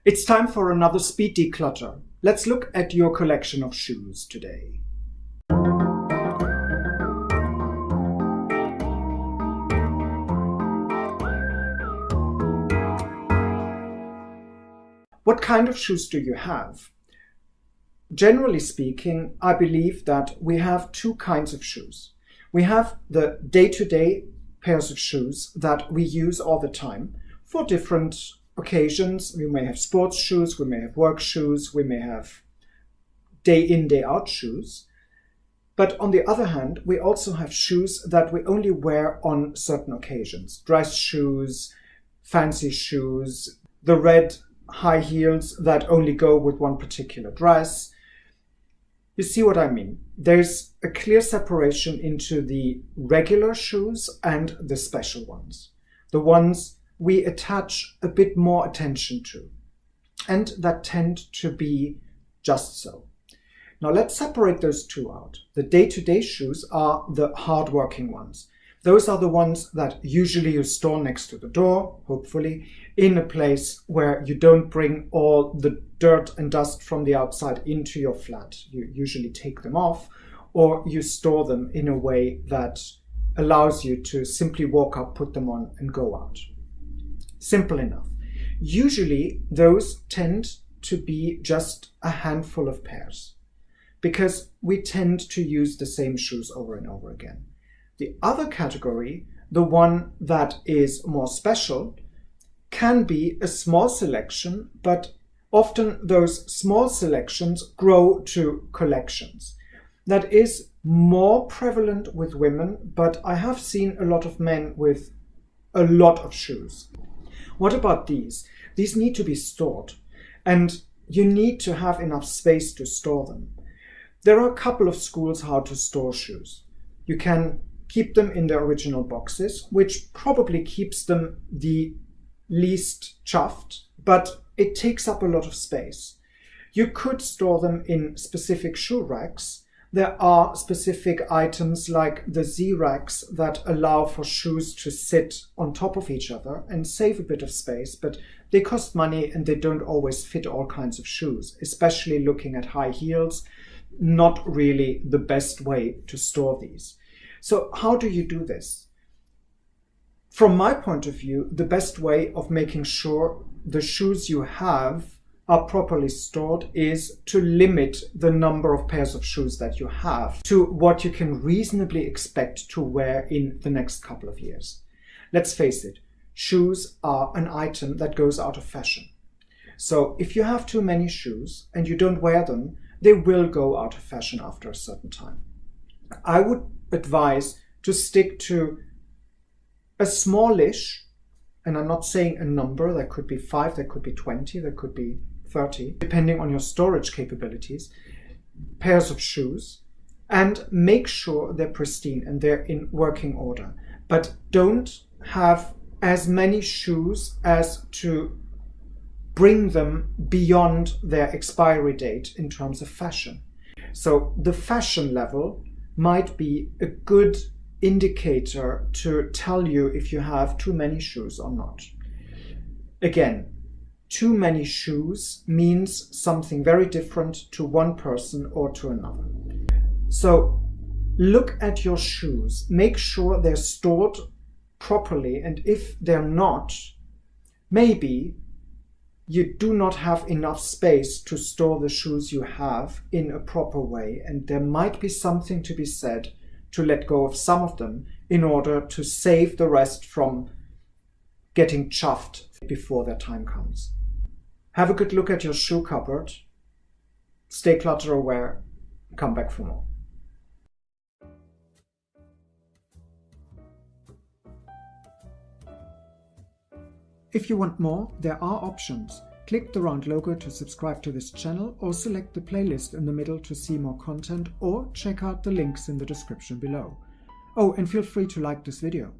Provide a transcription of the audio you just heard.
It's time for another speed declutter. Let's look at your collection of shoes today. What kind of shoes do you have? Generally speaking, I believe that we have two kinds of shoes. We have the day-to-day pairs of shoes that we use all the time for different occasions. We may have sports shoes, we may have work shoes, we may have day in, day out shoes. But on the other hand, we also have shoes that we only wear on certain occasions. Dress shoes, fancy shoes, the red high heels that only go with one particular dress. You see what I mean? There's a clear separation into the regular shoes and the special ones. The ones we attach a bit more attention to, and that tend to be just so. Now let's separate those two out. The day-to-day shoes are the hardworking ones. Those are the ones that usually you store next to the door, hopefully, in a place where you don't bring all the dirt and dust from the outside into your flat. You usually take them off, or you store them in a way that allows you to simply walk up, put them on, and go out. Simple enough. Usually those tend to be just a handful of pairs because we tend to use the same shoes over and over again. The other category, the one that is more special, can be a small selection, but often those small selections grow to collections. That is more prevalent with women, but I have seen a lot of men with a lot of shoes. What about these? These need to be stored, and you need to have enough space to store them. There are a couple of schools how to store shoes. You can keep them in their original boxes, which probably keeps them the least chuffed, but it takes up a lot of space. You could store them in specific shoe racks. There are specific items like the Z-racks that allow for shoes to sit on top of each other and save a bit of space, but they cost money and they don't always fit all kinds of shoes, especially looking at high heels. Not really the best way to store these. So how do you do this? From my point of view, the best way of making sure the shoes you have are properly stored is to limit the number of pairs of shoes that you have to what you can reasonably expect to wear in the next couple of years. Let's face it, shoes are an item that goes out of fashion. So if you have too many shoes and you don't wear them, they will go out of fashion after a certain time. I would advise to stick to a smallish, and I'm not saying a number, that could be 5, that could be 20, that could be 30, depending on your storage capabilities, pairs of shoes, and make sure they're pristine and they're in working order. But don't have as many shoes as to bring them beyond their expiry date in terms of fashion. So the fashion level might be a good indicator to tell you if you have too many shoes or not. Again, too many shoes means something very different to one person or to another. So look at your shoes, make sure they're stored properly, and if they're not, maybe you do not have enough space to store the shoes you have in a proper way, and there might be something to be said to let go of some of them in order to save the rest from getting chuffed before their time comes. Have a good look at your shoe cupboard. Stay clutter aware. Come back for more. If you want more, there are options. Click the round logo to subscribe to this channel, or select the playlist in the middle to see more content, or check out the links in the description below. Oh, and feel free to like this video.